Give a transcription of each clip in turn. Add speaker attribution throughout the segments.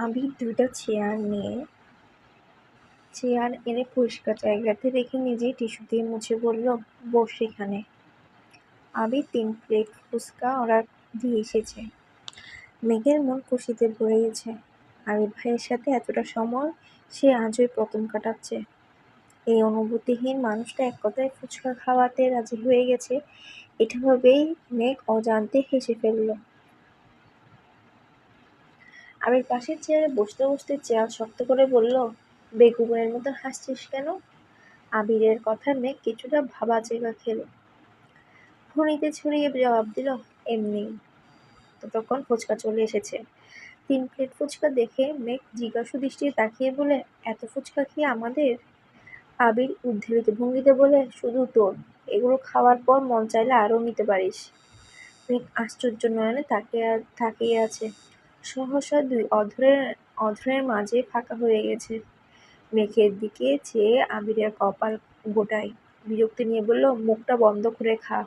Speaker 1: আবির দুইটা চেয়ার এনে পরিষ্কার জায়গাতে রেখে নিজেই টিস্যু দিয়ে মুছে বলল, বস এখানে। আবির 3 প্লেট ফুচকা অর্ডার দিয়ে এসেছে। মেঘের মন খুশিতে ভরে গেছে। আবির ভাইয়ের সাথে এতটা সময় সে আজই প্রথম কাটাচ্ছে। এই অনুভূতিহীন মানুষটা এক কথায় ফুচকা খাওয়াতে রাজি হয়ে গেছে, এটা ভেবেই মেঘ অজান্তে হেসে ফেলল। আবির পাশের চেয়ারে বসতে বসতে চেয়ার শক্ত করে বলল, বেকুবের মতো হাসছিস কেন? আবিরের কথা মেঘ কিছুটা ভাবাচেকা খেল। ভুঁড়িতে ছড়িয়ে জবাব দিল, এমনি। ততক্ষণ ফুচকা চলে এসেছে। 3 প্লেট ফুচকা দেখে মেঘ জিজ্ঞাসু দৃষ্টিতে তাকিয়ে বলে, এত ফুচকা কি আমাদের? আবির উদ্ধৃত ভঙ্গিতে বলে, শুধু তোর। এগুলো খাওয়ার পর মন চাইলে আরও নিতে পারিস। মেঘ আশ্চর্য নয়নে তাকিয়ে আছে। সহসা 2 অধরের মাঝে ফাঁকা হয়ে গেছে। মেঘের দিকে চেয়ে আবিরের কপাল গোটায়। বিরক্তি নিয়ে বলল, মুখটা বন্ধ করে খা।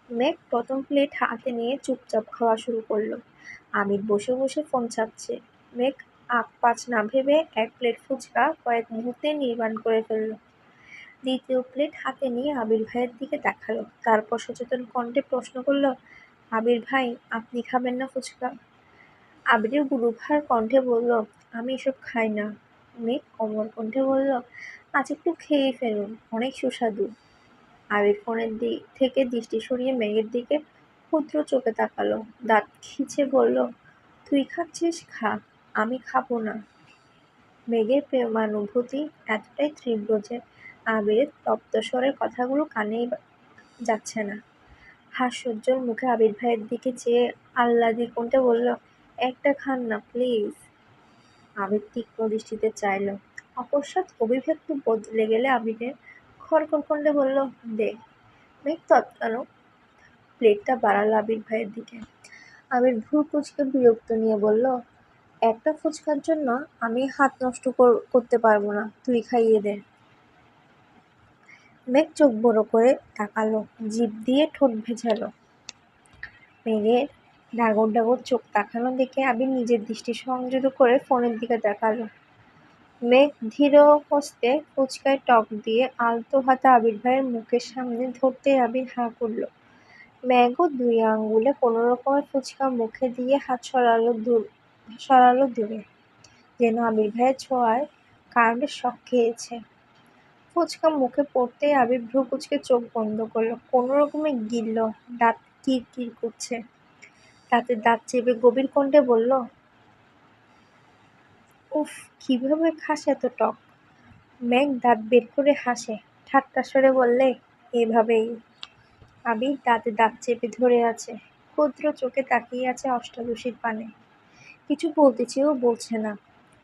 Speaker 1: মেঘ প্রথম প্লেট হাতে নিয়ে চুপচাপ খাওয়া শুরু করলো। আবির বসে বসে ফোন চাপছে। মেঘ আগ পাঁচ না ভেবে 1 প্লেট ফুচকা কয়েক মুহূর্তে নির্বাণ করে ফেলল। দ্বিতীয় প্লেট হাতে নিয়ে আবির ভাইয়ের দিকে তাকালো। তারপর সচেতন কণ্ঠে প্রশ্ন করল, আবির ভাই, আপনি খাবেন না ফুচকা? আবিরের গুরুভার কণ্ঠে বলল, আমি এসব খাই না। মেঘ কোমল কণ্ঠে বলল, আজ একটু খেয়ে ফেলুন, অনেক সুস্বাদু। আবির ফোনের দিক থেকে দৃষ্টি সরিয়ে মেঘের দিকে ক্ষুদ্র চোখে তাকালো। দাঁত খিঁচে বলল, তুই খাচ্ছিস খা, আমি খাবো না। মেঘের প্রেমানুভূতি এতটাই তীব্র যে আবিরের তপ্ত স্বরের কথাগুলো কানেই যাচ্ছে না। হাস্যোজ্জ্বল মুখে আবির ভাইয়ের দিকে চেয়ে আহ্লাদি কণ্ঠে বলল, একটা খান না প্লিজ। আবির তীক্ষ্ণ দৃষ্টিতে চাইল। অকস্মাৎ অভিব্যক্তি বদলে গেলে আবিরের খড়খড় কণ্ঠে বলল, দে। মেঘ তৎক্ষণাৎ প্লেটটা বাড়াল আবির ভাইয়ের দিকে। আবির ভ্রু কুঁচকে বিরক্ত নিয়ে বলল, একটা ফুচকার জন্য আমি হাত নষ্ট করতে পারবো না, তুই খাইয়ে দে। মেঘ চোখ বড় করে তাকালো, জিভ দিয়ে ঠোঁট ভেজালো। মেঘের ডাগর ডাগর চোখ তাকানো দেখে আবির নিজের দৃষ্টি সংযত করে ফোনের দিকে তাকালো। মেঘ ধীর হস্তে ফুচকায় টক দিয়ে আলতো হাতে আবির ভাইয়ের মুখের সামনে ধরতে আবির হাঁ করল। মেঘও 2 আঙ্গুলে কোনোরকমে ফুচকা মুখে দিয়ে হাত সরালো দূরে, যেন আবির ভাইয়ের ছোঁয়ায় কারেন্টের শক খেয়েছে। ফুচকা মুখে পড়তেই আবির ভ্রু কুঁচকে চোখ বন্ধ করল। কোনোরকমে গিলল, দাঁত কিরকির করছে। তাতে দাঁত চেপে গভীর কণ্ঠে বলল, উফ, কিভাবে খাস এত টক? মেঘ দাঁত বের করে হাসে, ঠাট্টা স্বরে বললে, এভাবেই। আবির দাঁতে দাঁত চেপে ধরে আছে, ক্ষুদ্র চোখে তাকিয়ে আছে অষ্টাদশীর পানে। কিছু বলতে চেয়েও বলছে না।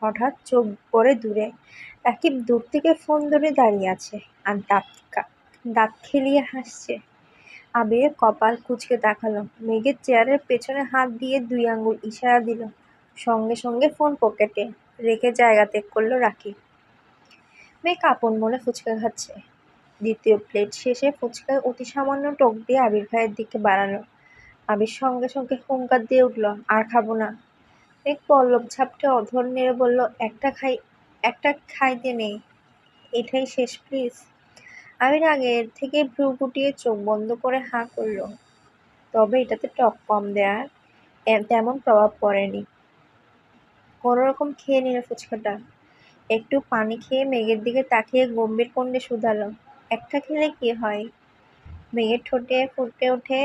Speaker 1: হঠাৎ চোখ পড়ে দূরে। রাকিব দূর থেকে ফোন ধরে দাঁড়িয়ে আছে আর দাঁত খেলিয়ে হাসছে। আবির কপাল কুঁচকে তাকালো। মেঘের চেয়ারের পেছনে হাত দিয়ে 2 আঙ্গুল ইশারা দিল। সঙ্গে সঙ্গে ফোন পকেটে রেখে জায়গা ত্যাগ করলো রাকিব। মেঘ আপন মনে ফুচকা খাচ্ছে। দ্বিতীয় প্লেট শেষে ফুচকায় অতি সামান্য টক দিয়ে আবির ভাইয়ের দিকে বাড়ালো। আবির সঙ্গে সঙ্গে হুঙ্কার দিয়ে উঠল, আর খাবো না। মেঘ পল্লব ঝাপটে অধর নেড়ে বলল, একটা খাইতে নেই, এটাই শেষ প্লিজ। আবির আগের থেকে ভ্রু গুটিয়ে চোখ বন্ধ করে হাঁ করল। তবে এটাতে টক কম দেয়ার তেমন প্রভাব পড়েনি। কোনোরকম খেয়ে নিল ফুচকাটা। একটু পানি খেয়ে মেঘের দিকে তাকিয়ে গম্ভীর কণ্ঠে শুধালো, একটা খেলে কি হয়? মেঘের ঠোঁটে ফুটে ওঠে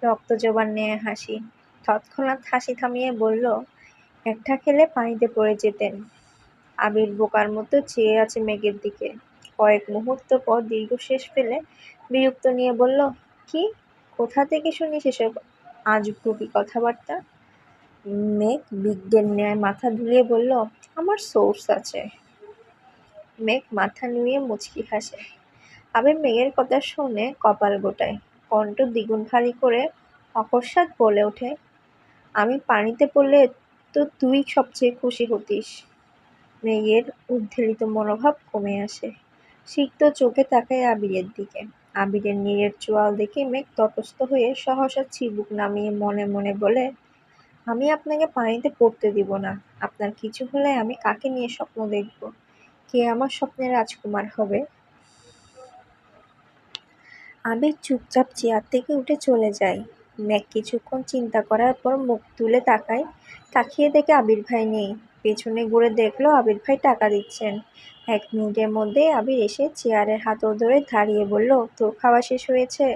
Speaker 1: রক্তজবার ন্যায় হাসি। তৎক্ষণাৎ হাসি থামিয়ে বলল, একটা খেলে পানিতে পড়ে যেতেন। আবির বোকার মতো চেয়ে আছে মেঘের দিকে। কয়েক মুহূর্ত পর দীর্ঘশ্বাস ফেলে বিরক্ত নিয়ে বলল, কি? কোথা থেকে শুনিস এসব আজগুবি কথাবার্তা? মেঘ বিজ্ঞের ন্যায় মাথা দুলিয়ে বলল, আমার সোর্স আছে। মেঘ মাথা নুয়ে মুচকি হাসে। আবির মেঘের কথা শুনে কপাল গোটায়, কণ্ঠ দ্বিগুণ ভারী করে অকস্মাৎ বলে ওঠে, আমি পানিতে পড়লে তো তুই সবচেয়ে খুশি হতিস। মেঘের উদ্বেলিত মনোভাব কমে আসে। সিক্ত চোখে তাকায় আবিরের দিকে। আবিরের নীরের চোয়াল দেখে মেঘ তটস্থ হয়ে সহসা চিবুক নামিয়ে মনে মনে বলে, আমি আপনাকে পানিতে পড়তে দিব না। আপনার কিছু হলে আমি কাকে নিয়ে স্বপ্ন দেখব? কে আমার স্বপ্নের রাজকুমার হবে? আবির চুপচাপ চেয়ার থেকে উঠে চলে যায়। মেঘ কিছুক্ষণ চিন্তা করার পর মুখ তুলে তাকায়। তাকিয়ে দেখে আবির ভাই নেই। পেছনে ঘুরে দেখলো আবির ভাই টাকা দিচ্ছেন। 1 মিনিটের মধ্যেই আবির এসে চেয়ারের হাতল ধরে দাঁড়িয়ে বলল, তোর খাওয়া শেষ হয়েছে?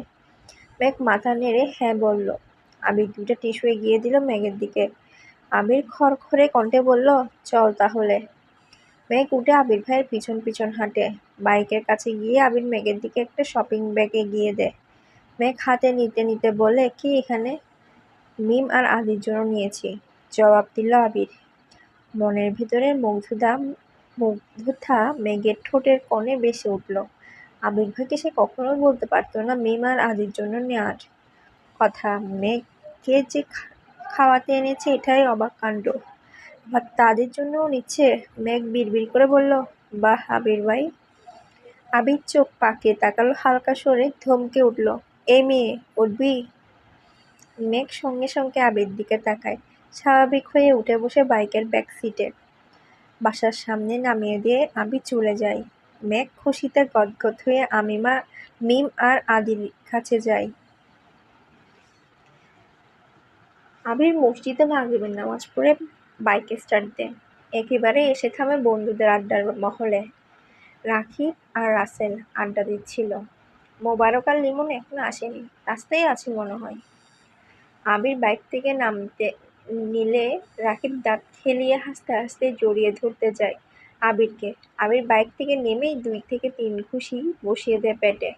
Speaker 1: মেঘ মাথা নেড়ে হ্যাঁ বলল। আবির 2টা টিস্যু এগিয়ে দিল মেঘের দিকে। আবির খড়খড়ে কণ্ঠে বলল, চল তাহলে। মেঘ উঠে আবির ভাইয়ের পিছন পিছন হাঁটে। বাইকের কাছে গিয়ে আবির মেঘের দিকে একটা শপিং ব্যাগ এগিয়ে দেয়। মেঘ হাতে নিতে নিতে বলে, কি এখানে? মিম আর আদির জন্য নিয়েছি, জবাব দিল আবির। মনের ভেতরের মুগ্ধতা মেঘের ঠোঁটের কোণে ভেসে উঠল। আবির ভাইকে সে কখনোই বলতে পারত না মিম আর আদির জন্য নেওয়ার কথা। মেঘকে যে খাওয়াতে এনেছে এটাই অবাক কাণ্ড। আবার তাদের জন্যও নিচ্ছে। মেঘ বিড়বিড় করে বলল, বাহ আবির ভাই। আবির চোখ পাকিয়ে তাকালো হালকা স্বরে, ধমকে উঠল, এই মেয়ে, উঠবি? মেঘ সঙ্গে সঙ্গে আবির দিকে তাকায়। স্বাভাবিক হয়ে উঠে বসে বাইকের ব্যাক সিটে। বাসার সামনে নামিয়ে দিয়ে আবির চলে যায়। মেঘ খুশিতে গদগদ হয়ে মিম আর আদির কাছে যায়। আবির মসজিদে মাগরিবের নামাজ পড়ে বাইকে স্টার্ট দেয়। একেবারে এসে থামে বন্ধুদের আড্ডার মহলে। রাকিব আর রাসেল আড্ডা দিচ্ছিল। মোবারক আর লিমন এখনো আসেনি, রাস্তায় আছে মনে হয়। আবির বাইক থেকে নামতে নিলে রাকিব দাঁত খেলিয়ে হাসতে হাসতে জড়িয়ে ধরতে যায় আবিরকে। আবির বাইক থেকে নেমেই 2 থেকে 3 ঘুষি বসিয়ে দেয় পেটে।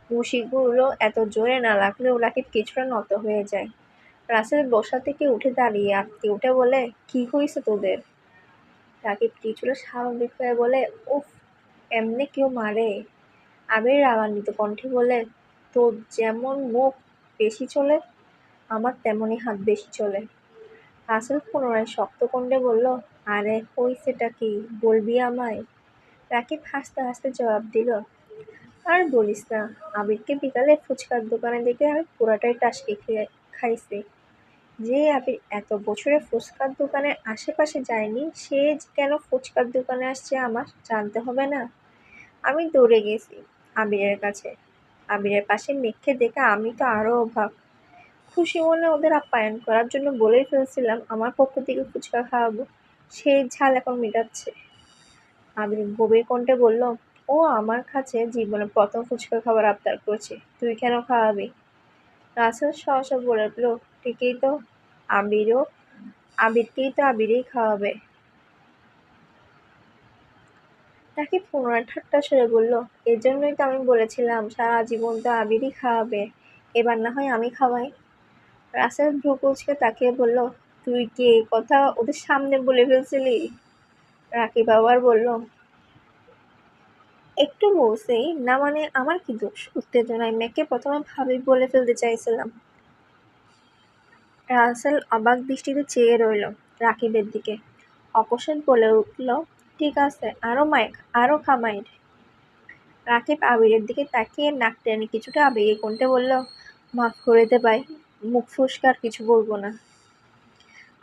Speaker 1: ঘুষিগুলো এত জোরে না লাগলেও রাকিব কিছুটা নত হয়ে যায়। রাসেল বসা থেকে উঠে দাঁড়িয়ে আঁতকে উঠে বলে, কি হয়েছে তোদের? রাকিব কিছুটা স্বাভাবিক হয়ে বলে, উফ, এমনে কেউ মারে? আবির রাগান্বিত কণ্ঠে বলে, তোর যেমন মুখ বেশি চলে, আমার তেমনই হাত বেশি চলে। রাসেল পুনরায় শক্ত কণ্ঠে বলল, আরে হইছেটা কি, বলবি আমায়? রাকিব হাসতে হাসতে জবাব দিল, আর বলিস না, আবিরকে বিকালে ফুচকার দোকানে দেখে আমি পুরাটাই টাসকি খাইছি। যে আবির এত বছরে ফুচকার দোকানের আশেপাশে যায়নি, সে কেন ফুচকার দোকানে আসছে আমার জানতে হবে না? আমি দৌড়ে গেছি আবিরের কাছে। আবিরের পাশে মেঘকে দেখে আমি তো আরো অবাক। খুশি মনে ওদের আপ্যায়ন করার জন্য বলেই ফেলছিলাম আমার পক্ষ থেকে ফুচকা খাওয়াবো। সেই ঝাল এখন মেটাচ্ছে। আবির গভীর কণ্ঠে বলল, ও আমার কাছে জীবনে প্রথম ফুচকা খাবার আবদার করছে, তুই কেন খাওয়াবি? রাসেল সহসা বলে উঠল, ঠিকই তো, আবিরও আবিরকেই তো আবিরই খাওয়াবে। রাকিব পুনরায় ঠাট্টা স্বরে বলল, এজন্যই তো আমি বলেছিলাম সারা জীবন তো আবিরই খাওয়াবে, এবার না হয় আমি খাওয়াই। রাসেল ভ্রু কুঁচকে তাকিয়ে বলল, তুই কি এই কথা ওদের সামনে বলে ফেলছিলি? রাকিব আবার বলল, একটু বলছি না মানে আমার কি দোষ? উত্তেজনায় মেয়েকে প্রথমে ভাবি বলে ফেলতে চাইছিলাম। রাসেল অবাক দৃষ্টিতে চেয়ে রইল রাকিবের দিকে। অকস্মাৎ বলে উঠল, ঠিক আছে, আরো কামাইর। রাকিব আবিরের দিকে তাকিয়ে নাক টেনে কিছুটা আবেগে কণ্ঠে বলল, মাফ করে দে ভাই, মুখ ফসকে আর কিছু বলবো না।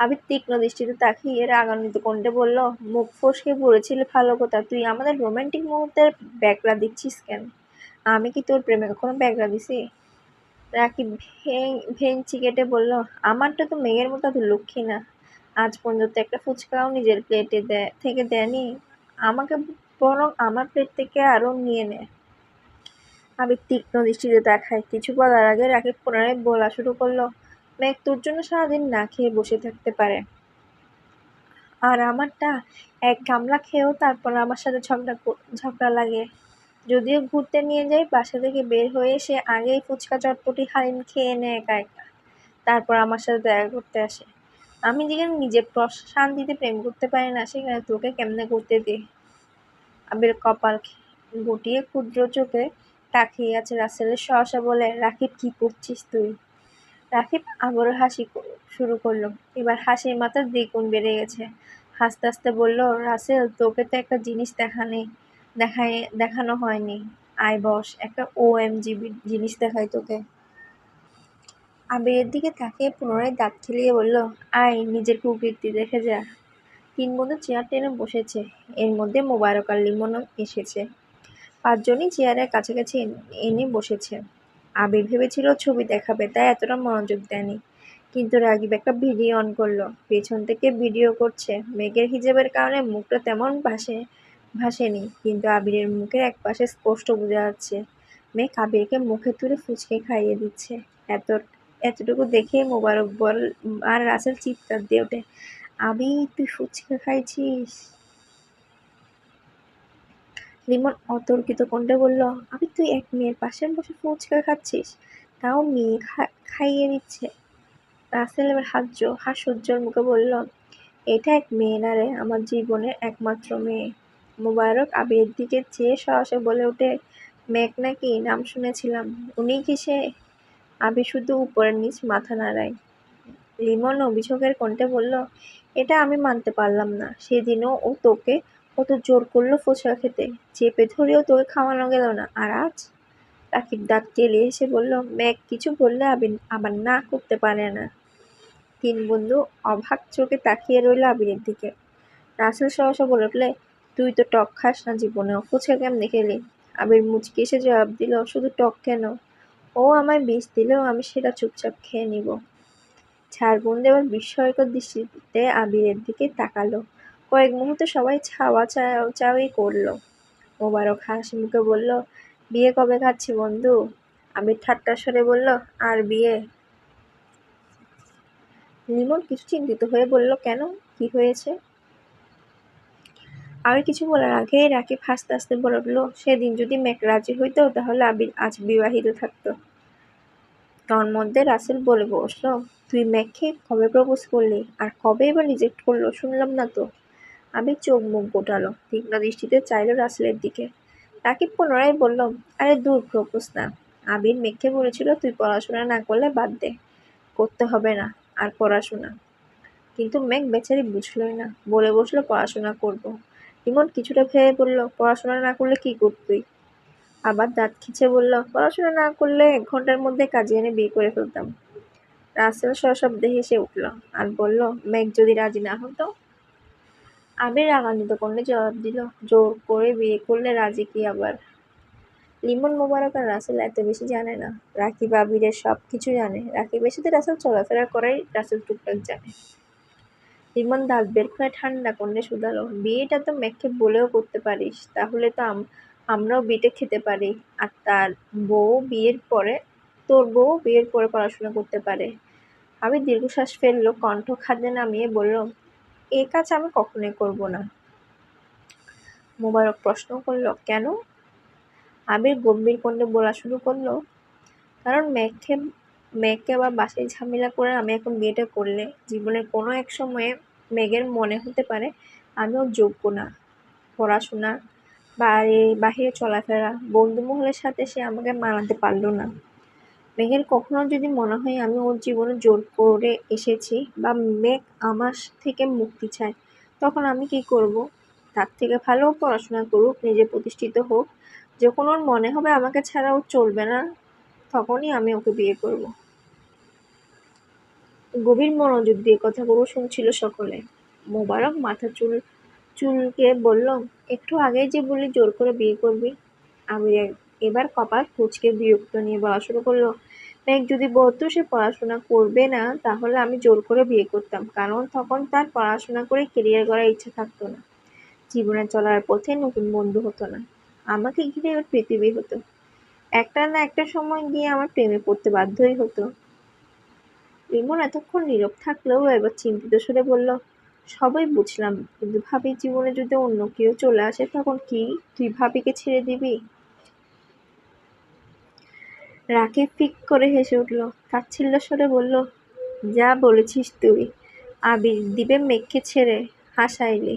Speaker 1: আবির তীক্ষ্ণ দৃষ্টিতে তাকিয়ে রাগান্বিত কণ্ঠে বলল, মুখ ফসকে বলেছিলি ভালো কথা, তুই আমাদের রোমান্টিক মুহূর্তের ব্যাকরা দিচ্ছিস কেন? আমি কি তোর প্রেমে কখনো ব্যাকরা দিছি? রাকিব ভেঙচি কেটে বলল, আমারটা তো মেঘের মতো এত লক্ষ্মী না, আজ পর্যন্ত একটা ফুচকাও নিজের প্লেটে থেকে দেয়নি। আমাকে বরং আমার প্লেট থেকে আরো নিয়ে নেয়। আবির তীক্ষ্ণ দৃষ্টিতে তাকায়। কিছু বলার আগে রাকিব পুনরায় বলা শুরু করলো, মেঘ তোর জন্য সারাদিন না খেয়ে বসে থাকতে পারে, আর আমারটা এক গামলা খেয়েও তারপর আমার সাথে ঝগড়া লাগে। যদিও ঘুরতে নিয়ে যাই, বাসা থেকে বের হয়ে সে আগেই ফুচকা চটপটি হালিম খেয়ে নেয় একা একা, তারপর আমার সাথে দেখা করতে আসে। আমি যেখানে নিজে শান্তিতে প্রেম করতে পারি না, সেখানে তোকে কেমনে করতে দে? আবির কপাল গুটিয়ে ক্ষুদ্র চোখে তাকিয়ে আছে রাসেলের। সহসা বলে, রাকিব কি করছিস তুই? রাকিব আবারও শুরু করলো। এবার হাসির মাত্রা দ্বিগুণ বেড়ে গেছে। হাসতে হাসতে বলল, রাসেল, তোকে তো একটা জিনিস দেখানো হয়নি। আয় বস, একটা OMG জিনিস দেখাই তোকে। আবিরের দিকে তাকিয়ে পুনরায় দাঁত খেলিয়ে বলল, আয় নিজের কুকীর্তি দেখে যা। তিন বন্ধু চেয়ার টেনে বসেছে। এর মধ্যে মোবারক আর লিমনও এসেছে। পাঁচজনই চেয়ারের কাছাকাছি এনে বসেছে। আবির ভেবেছিল ছবি দেখাবে, তাই এতটা মনোযোগ দেয়নি। কিন্তু রাগিব একটা ভিডিও অন করলো। পেছন থেকে ভিডিও করছে। মেঘের হিজাবের কারণে মুখটা তেমন ভাসেনি, কিন্তু আবিরের মুখের একপাশে স্পষ্ট বোঝা যাচ্ছে। মেঘ আবিরকে মুখে তুলে ফুচকে খাইয়ে দিচ্ছে। এতটুকু দেখেই মোবারক আর রাসেল চিৎকার দিয়ে ওঠে, আবির তুই ফুচকা খাইছিস? লিমন অতর্কিত কণ্ঠে বলল, আবির তুই এক মেয়ের পাশে বসে ফুচকা খাচ্ছিস, তাও মেয়ে খাইয়ে দিচ্ছে। রাসেল এবার হাস্যোজ্জ্বল মুখে বলল, এটা এক মেয়ে না রে, আমার জীবনের একমাত্র মেয়ে। মোবারক আবিরের দিকে চেয়ে সহসা বলে ওঠে, মেঘ নাকি? নাম শুনেছিলাম, উনি কি সে? আবির শুধু উপরের নিচ মাথা নাড়ায়। লিমন অভিযোগের কণ্ঠে বলল, এটা আমি মানতে পারলাম না। সেদিনও ও তোকে কত জোর করলো ফুচকা খেতে, চেপে ধরেও তোকে খাওয়ানো গেল না, আর আজ? রাকিব দাঁত কেলিয়ে এসে বলল, মেঘ কিছু বললে আবার না করতে পারে না। তিন বন্ধু অবাক চোখে তাকিয়ে রইল আবিরের দিকে। রাসেল সহসা বলে উঠলে, তুই তো টক খাস না জীবনেও, ফুচকা কেমনে খেলি? আবির মুচকি এসে জবাব দিল, শুধু টক কেন, ও আমায় বিষ দিলেও আমি সেটা চুপচাপ খেয়ে নিব। চার বন্ধু এবার বিস্ময়কর দৃষ্টিতে আবিরের দিকে তাকালো। কয়েক মুহূর্তে সবাই ছাওয়া চাওয়াই করলো। মোবারক হাসি মুখে বলল, বিয়ে কবে খাচ্ছি বন্ধু? আবির ঠাট্টার স্বরে বলল, আর বিয়ে? লিমন কিছু চিন্তিত হয়ে বলল, কেন, কি হয়েছে? আবির কিছু বলার আগেই রাকিব হাসতে হাসতে বলে উঠল, সেদিন যদি মেঘ রাজি হইতো তাহলে আবির আজ বিবাহিত থাকতো। তন্মধ্যে রাসেল বলে বসল, তুই মেঘকে কবে প্রপোজ করলি, আর কবে এবার রিজেক্ট করলো শুনলাম না তো। আবির চোখ মুখ গোটালো, তীক্ষ্ণ দৃষ্টিতে চাইল রাসেলের দিকে। রাকিব পুনরায় বলল, আরে দূর, প্রপোজ না। আবির মেঘকে বলেছিল তুই পড়াশোনা না করলে বাদ দে, করতে হবে না আর পড়াশোনা। কিন্তু মেঘ বেচারি বুঝলই না, বলে বসলো পড়াশোনা করব। ইমন কিছুটা ভেবে বলল, পড়াশোনা না করলে কি করতুই? আবার দাঁত খিচে বলল, পড়াশোনা না করলে 1 ঘন্টার মধ্যে কাজে এনে বিয়ে করে ফেলতাম। রাসেল সশব্দে হেসে উঠল আর বলল, মেঘ যদি রাজি না হতো? আবির রাগান্বিত কণ্ঠে জবাব দিল, জোর করে বিয়ে করলে রাজি কি আবার? লিমন, মোবারক আর রাসেল এত বেশি জানে না। রাকিব আবিরের সব কিছু জানে। রাকিবের সাথে রাসেল চলাফেরা করাই রাসেল টুকটাক জানে। লিমন দাঁত বের করে ঠান্ডা কণ্ঠে শুধালো, বিয়েটা তো মেঘকে বলেও করতে পারিস, তাহলে তো আমরাও বিটে খেতে পারি, আর তোর বউ বিয়ের পরে পড়াশোনা করতে পারে। আমি দীর্ঘশ্বাস ফেললো, কণ্ঠ খাদ্যে নামিয়ে বলল, এ কাজ আমি কখনোই করব না। মোবারক প্রশ্ন করল, কেন? আবির গম্ভীর কণ্ঠে বলা শুরু করলো, কারণ মেঘকে আবার বাসায় ঝামেলা করে আমি এখন বিয়েটা করলে জীবনের কোনো এক সময়ে মেঘের মনে হতে পারে আমি ওর যোগ্য না। পড়াশোনা, বাহিরে চলাফেরা, বন্ধু মহলের সাথে সে আমাকে মানাতে পারল না। মেঘের কখনো যদি মনে হয় আমি ওর জীবনে জোর করে এসেছি, বা মেঘ আমার থেকে মুক্তি চায়, তখন আমি কি করব? তার থেকে ভালো পড়াশোনা করুক, নিজে প্রতিষ্ঠিত হোক। যখন ওর মনে হবে আমাকে ছাড়া ও চলবে না, তখনই আমি ওকে বিয়ে করব। গভীর মনোযোগ দিয়ে কথাগুলো শুনছিল সকলে। মোবারক মাথা চুলকে বলল, একটু আগেই যে বললি জোর করে বিয়ে করবি। আমি এবার কপাল কুঁচকে বিরক্ত নিয়ে বলা শুরু করলো, মেঘ যদি বলতো সে পড়াশোনা করবে না, তাহলে আমি জোর করে বিয়ে করতাম, কারণ তখন তার পড়াশোনা করে কেরিয়ার গড়ার ইচ্ছা থাকতো না, জীবনে চলার পথে নতুন বন্ধু হতো না, আমাকে ঘিরে ওর পৃথিবী হতো। একটা না একটা সময় গিয়ে আমার প্রেমে পড়তে বাধ্যই হতো। লিমন এতক্ষণ নীরব থাকলেও এবার চিন্তিত সুরে বলল, সবই বুঝলাম, কিন্তু ভাবির জীবনে যদি অন্য কেউ চলে আসে তখন কি? তুই ভাবিকে ছেড়ে দিবি? রাকিব ফিক করে হেসে উঠল, তাচ্ছিল্য স্বরে বলল, যা বলেছিস তুই। আবির দিবে মেঘকে ছেড়ে? হাসাইলি।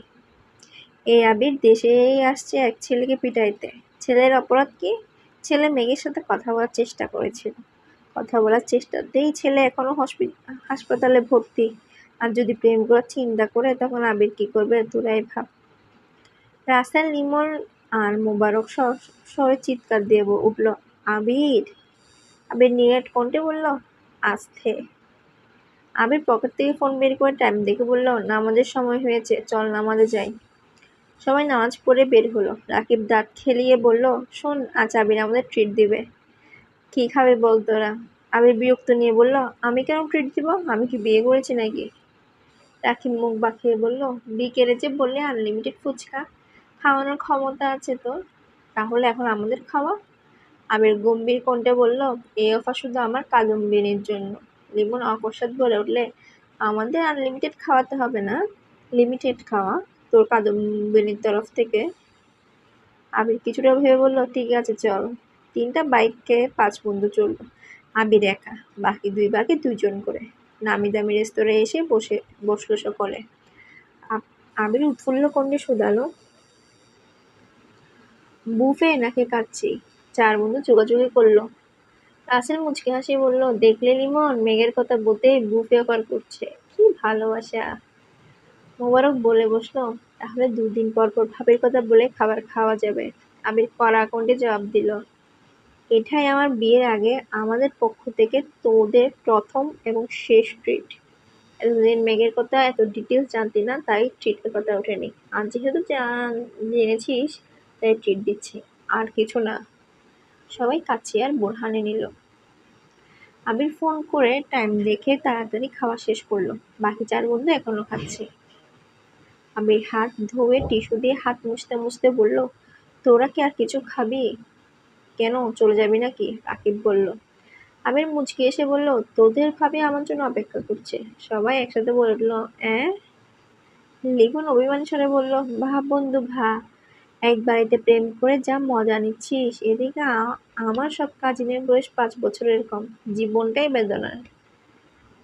Speaker 1: এই আবির দেশেই আসছে এক ছেলেকে পিটাইতে। ছেলের অপরাধ কি? ছেলে মেঘের সাথে কথা বলার চেষ্টা করেছিল। কথা বলার চেষ্টাতেই ছেলে এখনো হাসপাতালে ভর্তি। আর যদি প্রেম করার চিন্তা করে, তখন আবির কি করবে তোরাই ভাব। রাসেল, লিমন আর মোবারক স্বরে চিৎকার দিয়ে উঠল, আবির! আবির নিরেট কণ্ঠে বলল, আস্তে। আবির পকেট থেকে ফোন বের করে টাইম দেখে বলল, নামাজের সময় হয়েছে, চল নামাজে যাই। সবাই নামাজ পড়ে বের হলো। রাকিব দাঁত খেলিয়ে বলল, শোন, আজ আবির আমাদের ট্রিট দিবে। কি খাবে বল তোরা? আবির বিরক্ত নিয়ে বলল, আমি কেন ট্রিট দিব? আমি কি বিয়ে করেছি নাকি? রাকিব মুখ বাঁকিয়ে বলল, বিকেলে যে বললে আনলিমিটেড ফুচকা খাওয়ানোর ক্ষমতা আছে তোর, তাহলে এখন আমাদের খাওয়া। আবির গম্ভীর কণ্ঠে বলল, এই অফার শুধু আমার কাদম্বিনীর জন্য। লিমন অকস্মাৎ বলে উঠলে, আমাদের আনলিমিটেড খাওয়াতে হবে না, লিমিটেড খাওয়া তোর কাদম্বিনীর তরফ থেকে। আবির কিছুটা ভেবে বলল, ঠিক আছে চল। 3টা বাইকে 5 বন্ধু চলল। আবির একা, বাকি 2 ভাগে 2 জন করে। নামি দামি রেস্তোরাঁয় এসে বসলো সকলে। আবির উৎফুল্ল কণ্ঠে শুধালো, বুফে নাকি কাচ্ছি? 4 বন্ধু চোখাচোখি করলো। রাসেল মুচকি হাসি বলল, দেখলে লিমন, মেঘের কথা বলতেই বুফে অফার করছে, কি ভালোবাসা। মোবারক বলে বসলো, তাহলে 2 দিন পর পর ভাবের কথা বলে খাবার খাওয়া যাবে। আবির কড়া কণ্ঠে জবাব দিল, এটাই আমার বিয়ের আগে আমাদের পক্ষ থেকে তোদের প্রথম এবং শেষ ট্রিট। এতদিন মেঘের কথা এত ডিটেলস জানতি না, তাই ট্রিটের কথা ওঠেনি। আজ যেহেতু জেনেছিস, তাই ট্রিট দিচ্ছি, আর কিছু না। সবাই কাচ্ছি আর বোরহানি নিল। আবির ফোন করে টাইম দেখে তাড়াতাড়ি খাওয়া শেষ করলো। বাকি 4 বন্ধু এখনো খাচ্ছে। আবির হাত ধুয়ে টিস্যু দিয়ে হাত মুছতে মুছতে বলল, তোরা কি আর কিছু খাবি? কেন, চলে যাবি নাকি? রাকিব বলল। আবির মুচকি এসে বলল, তোদের ভাবি আমার জন্য অপেক্ষা করছে। সবাই একসাথে বলে উঠল, অ্যাঁ? লিমন অভিমানী স্বরে বলল, ভাব বন্ধু ভা, এক বাড়িতে প্রেম করে যা মজা নিচ্ছিস, এদিকে আমার সব কাজিনের বয়স 5 বছরের কম, জীবনটাই বেদনার।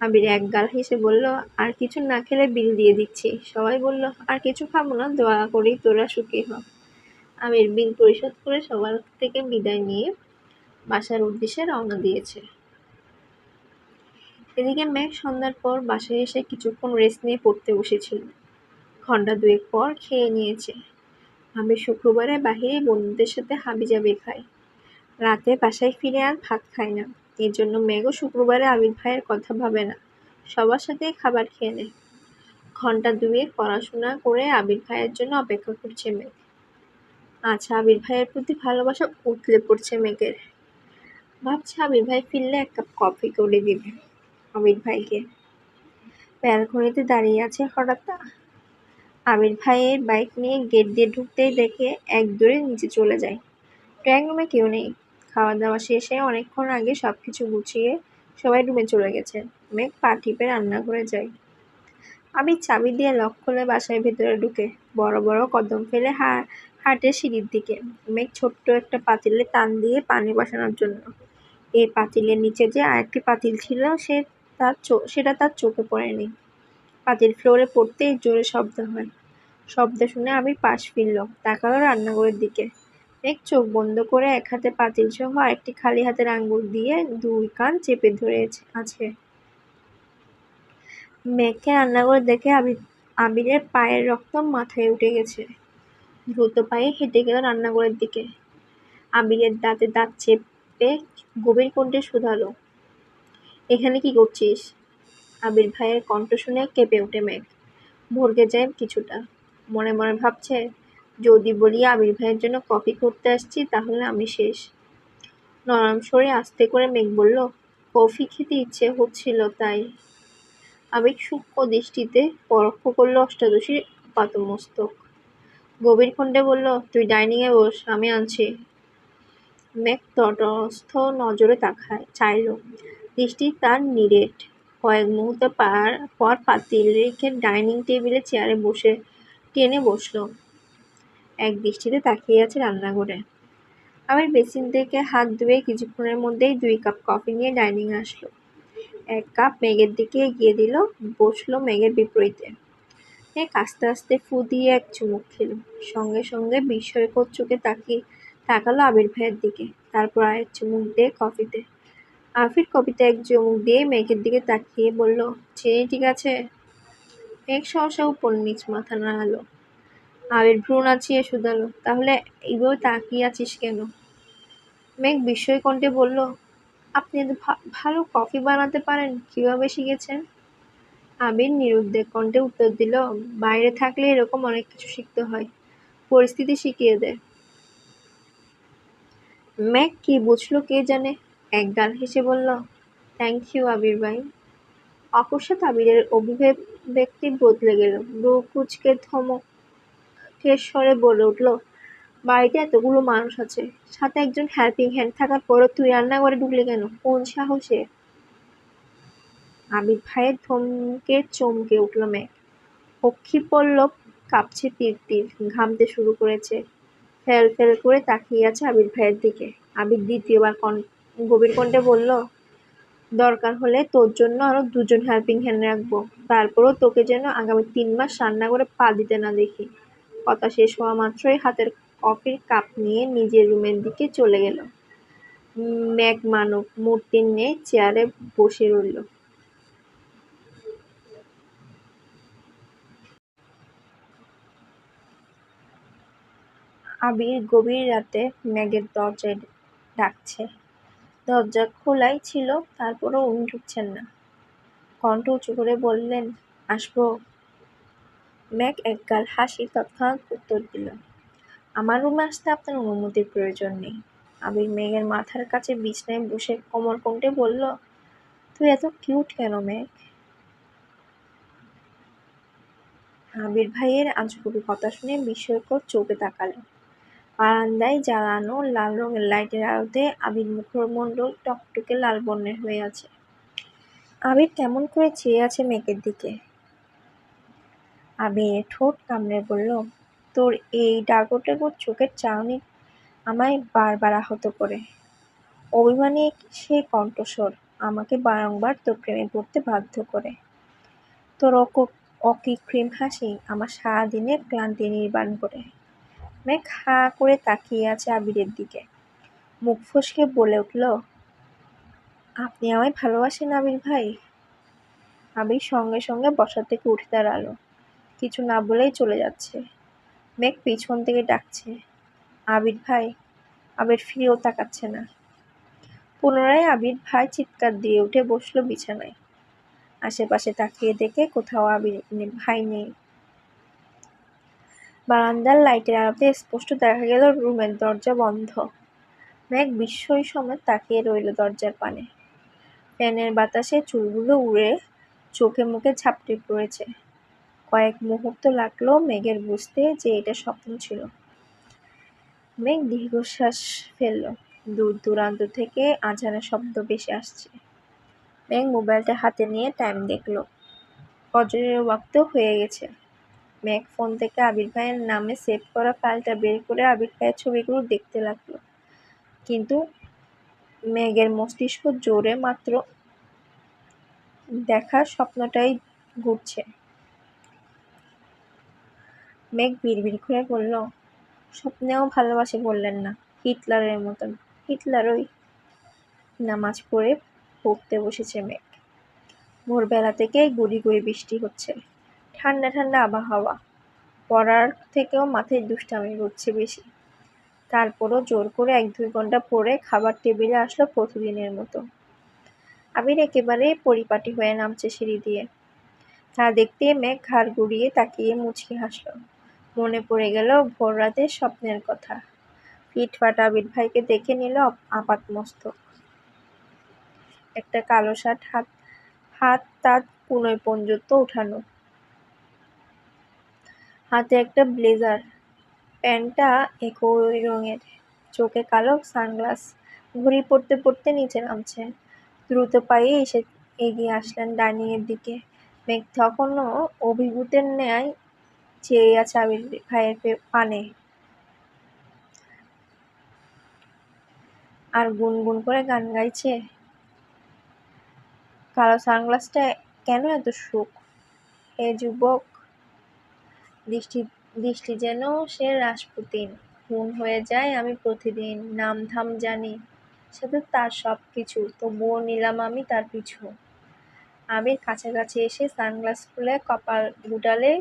Speaker 1: আবির একগাল হেসে বলল, আর কিছু না খেলে বিল দিয়ে দিচ্ছি। সবাই বলল, আর কিছু খাবো না, দোয়া করি তোরা সুখী হ। আবির বিল পরিশোধ করে সবার থেকে বিদায় নিয়ে বাসার উদ্দেশ্যে রওনা দিয়েছে। এদিকে মেঘ সন্ধ্যার পর বাসায় এসে কিছুক্ষণ রেস্ট নিয়ে পড়তে বসেছিল। ঘন্টা 2 পর খেয়ে নিয়েছে। আবির শুক্রবারে বাহিরে বন্ধুদের সাথে হাবিজাবি খায়। রাতে বাসায় ফিরে আর ভাত খায় না। এর জন্য মেঘও শুক্রবারে আবির ভাইয়ের কথা ভাবে না, সবার সাথে খাবার খেয়ে নেয়। ঘন্টা 2 পড়াশোনা করে আবির ভাইয়ের জন্য অপেক্ষা করছে মেঘ। আচ্ছা, আবির ভাইয়ের প্রতি ভালোবাসা উতলে পড়ছে মেঘের। ভাবছে আবির ভাই ফিরলে 1 কাপ কফি করে দিবে আবির ভাইকে। ব্যালকনিতে দাঁড়িয়ে আছে, হঠাৎ আবির ভাইয়ের বাইক নিয়ে গেট দিয়ে ঢুকতেই দেখে এক দৌড়ে নিচে চলে যায়। ড্রয়িং রুমে কেউ নেই। খাওয়া দাওয়া শেষে অনেকক্ষণ আগে সবকিছু গুছিয়ে সবাই রুমে চলে গেছে। মেঘ পা টিপে রান্নাঘরে যায়। আবির চাবি দিয়ে লক খুলে বাসায় ভেতরে ঢুকে বড় বড় কদম ফেলে হাঁটে সিঁড়ির দিকে। মেঘ ছোট্ট একটা পাতিলে টান দিয়ে পানি বসানোর জন্য। এই পাতিলের নিচে যে আরেকটি পাতিল ছিল, সেটা তার চোখে পড়েনি। পাতিল ফ্লোরে পড়তেই জোরে শব্দ হয়। শব্দ শুনে আবির পাশ ফিরল, তাকালো রান্নাঘরের দিকে। মেঘ চোখ বন্ধ করে এক হাতে পাতিল সহ আরেকটি খালি হাতের আঙ্গুল দিয়ে 2 কান চেপে ধরে আছে। মেঘকে রান্নাঘরে দেখে আবিরের পায়ের রক্ত মাথায় উঠে গেছে। দ্রুত পায়ে হেঁটে গেল রান্নাঘরের দিকে। আবিরের দাঁতে দাঁত চেপে গভীর কণ্ঠে শুধালো, এখানে কি করছিস? আবির ভাইয়ের কণ্ঠ শুনে কেঁপে ওঠে মেঘ। ভড়কে যায় কিছুটা। মনে মনে ভাবছে, যদি বলি আবির ভাইয়ের জন্য কফি করতে আসছি, তাহলে আমি শেষ। নরম স্বরে আস্তে করে মেঘ বলল, কফি খেতে ইচ্ছে হচ্ছিল তাই। আবির সূক্ষ্ম দৃষ্টিতে পরখ করল অষ্টাদশীর আপাতমস্তক। গভীর কণ্ঠে বলল, তুই ডাইনিংয়ে বস, আমি আনছি। মেঘ তটস্থ নজরে চাইল। দৃষ্টি তার নিরেট। কয়েক মুহূর্ত পর পাতিল রেখে ডাইনিং টেবিলে চেয়ারে বসে টেনে বসল। এক দৃষ্টিতে তাকিয়ে আছে রান্নাঘরে। আবির বেসিন থেকে হাত ধুয়ে কিছুক্ষণের মধ্যেই 2 কাপ কফি নিয়ে ডাইনিংয়ে আসলো। 1 কাপ মেঘের দিকে এগিয়ে দিল, বসলো মেঘের বিপরীতে। মেঘ আস্তে আস্তে ফু দিয়ে এক চুমুক খেল। সঙ্গে সঙ্গে বিস্ময়কর চোখে তাকালো আবির ভাইয়ের দিকে। তারপর আরেক চুমুক দিয়ে কফিতে। আবির কফিতে এক চুমুক দিয়ে মেঘের দিকে তাকিয়ে বলল, চিনি ঠিক আছে? মেঘ সহসা উপর নিচ মাথা নাড়ালো। আবির ভ্রু নাচিয়ে শুধালো, তাহলে এইভাবে তাকিয়ে আছিস কেন? মেঘ বিস্ময় কণ্ঠে বলল, আপনি এত ভালো কফি বানাতে পারেন, কিভাবে শিখেছেন? আবির নিরুদ্বেগ কণ্ঠে উত্তর দিল, বাইরে থাকলে এরকম অনেক কিছু শিখতে হয়, পরিস্থিতি শিখিয়ে দেয়। ম্যাক কি বুঝলো কে জানে, একগাল হেসে বলল, থ্যাংক ইউ আবির ভাই। অকস্মাৎ আবিরের অভিব্যক্তি বদলে গেল, ভ্রু কুঁচকে ধমকের স্বরে বলে উঠল, বাড়িতে এতগুলো মানুষ আছে, সাথে একজন হেল্পিং হ্যান্ড থাকার পরও তুই রান্নাঘরে ঢুকলি কেন, কোন সাহসে? আবির ভাইয়ের ধমকে চমকে উঠল মেঘ। অক্ষিপল্লব কাঁপছে তিরতির, ঘামতে শুরু করেছে। ফ্যাল ফ্যাল করে তাকিয়ে আছে আবির ভাইয়ের দিকে। আবির দ্বিতীয়বার গভীর কণ্ঠে বলল, দরকার হলে তোর জন্য আরো 2 জন হেল্পিং হ্যান্ড রাখবো, তারপরও তোকে যেন আগামী 3 মাস রান্নাঘরে পা দিতে না দেখি। কথা শেষ হওয়া মাত্রই হাতের কফির কাপ নিয়ে নিজের রুমের দিকে চলে গেল। মেঘ মানব মূর্তির ন্যায় চেয়ারে বসে রইল। আবির গভীর রাতে মেঘের দরজায় ডাকছে। দরজা খোলাই ছিল, তারপরও উনি ঢুকছেন না। কণ্ঠ উঁচু করে বললেন, আসবো? মেঘ একগাল হাসি তৎক্ষণাৎ উত্তর দিল, আমার রুমে আসতে আপনার অনুমতির প্রয়োজন নেই। আবির মেঘের মাথার কাছে বিছানায় বসে কোমল কণ্ঠে বলল, তুই এত কিউট কেন মেঘ? আবির ভাইয়ের আজগুবি কথা শুনে বিস্ময়কর চোখে তাকালো। বারান্দায় জ্বালানো লাল রঙের লাইটের আলোতে আবির মুখমণ্ডল টকটকে লাল বর্ণের হয়ে আছে। আবির কেমন করে চেয়ে আছে মেঘের দিকে। আবির ঠোঁট কামড়ে বলল, তোর এই ডাগর চোখের চাহনি আমায় বারবার আহত করে। অভিমানী সে কণ্ঠস্বর আমাকে বারংবার তোর প্রেমে পড়তে বাধ্য করে। তোর অকৃত্রিম হাসি আমার সারাদিনের ক্লান্তি নির্বাণ করে। মেঘ হাঁ করে তাকিয়ে আছে আবিরের দিকে। মুখ ফসকে বলে উঠল, আপনি আমায় ভালোবাসেন আবির ভাই? আবির সঙ্গে সঙ্গে বসা থেকে উঠে দাঁড়ালো। কিছু না বলেই চলে যাচ্ছে। মেঘ পিছন থেকে ডাকছে, আবির ভাই। আবির ফিরেও তাকাচ্ছে না। পুনরায় আবির ভাই চিৎকার দিয়ে উঠে বসল বিছানায়। আশেপাশে তাকিয়ে দেখে কোথাও আবির ভাই নেই। বারান্দার লাইটের আলোতে স্পষ্ট দেখা গেল রুমের দরজা বন্ধ। মেঘ বিস্ময় সমেত তাকিয়ে রইল দরজার পানে। ফ্যানের বাতাসে চুলগুলো উড়ে চোখে মুখে ঝাপটে পড়েছে। কয়েক মুহূর্ত লাগলো মেঘের বুঝতে যে এটা স্বপ্ন ছিল। মেঘ দীর্ঘশ্বাস ফেলল। দূর দূরান্ত থেকে আজানের শব্দ ভেসে আসছে। মেঘ মোবাইলটা হাতে নিয়ে টাইম দেখল। ফজরের ওয়াক্ত হয়ে গেছে। মেঘ ফোন থেকে আবির ভাইয়ের নামে সেভ করা ফাইলটা বের করে আবির ভাইয়ের ছবিগুলো দেখতে লাগলো। কিন্তু মেঘের মস্তিষ্ক জোরে মাত্র দেখার স্বপ্নটাই ঘুরছে। মেঘ বিড়বিড় করে বলল, স্বপ্নেও ভালোবাসে বললেন না, হিটলারের মতন। হিটলার ওই। নামাজ পড়তে বসেছে মেঘ। ভোরবেলা থেকেই গুড়ি গুড়ি বৃষ্টি হচ্ছে। ঠান্ডা ঠান্ডা আবহাওয়া। পড়ার থেকেও মাথায় দুষ্টামি ঘুরছে বেশি। তারপরও জোর করে 1-2 ঘন্টা পড়ে খাবার টেবিলে আসলো প্রতিদিনের মতো। আবির একেবারেই পরিপাটি হয়ে নামছে সিঁড়ি দিয়ে। তা দেখতে মেঘ ঘাড় ঘুরিয়ে তাকিয়ে মুচকি হাসল। মনে পড়ে গেল ভোর রাতের স্বপ্নের কথা। ফিটফাট আবির ভাইকে দেখে নিল আপাতমস্তক। একটা কালো শার্ট, হাত তার কনুই পর্যন্ত উঠানো, হাতে একটা ব্লেজার, প্যান্টটা একই রঙের, চোখে কালো সানগ্লাস। ঘড়ি পড়তে পড়তে নিচে নামছেন। দ্রুত পায়ে এগিয়ে আসলেন ডাইনিং এর দিকে। মেঘ তখনও অভিভূতের ন্যায় চেয়ে আছে আবির ভাইয়ের পানে। আর গুনগুন করে গান গাইছে, কালো সানগ্লাসটা কেন এত সুখ, হে যুবক। দৃষ্টি যেন সে রাসপুতিন। খুন হয়ে যায় আমি প্রতিদিন, নাম ধাম জানি, সাথে তার সব কিছু, তবুও নিলাম আমি তার পিছু। আবির কাছাকাছি এসে সানগ্লাস খুলে কপাল গুটালে,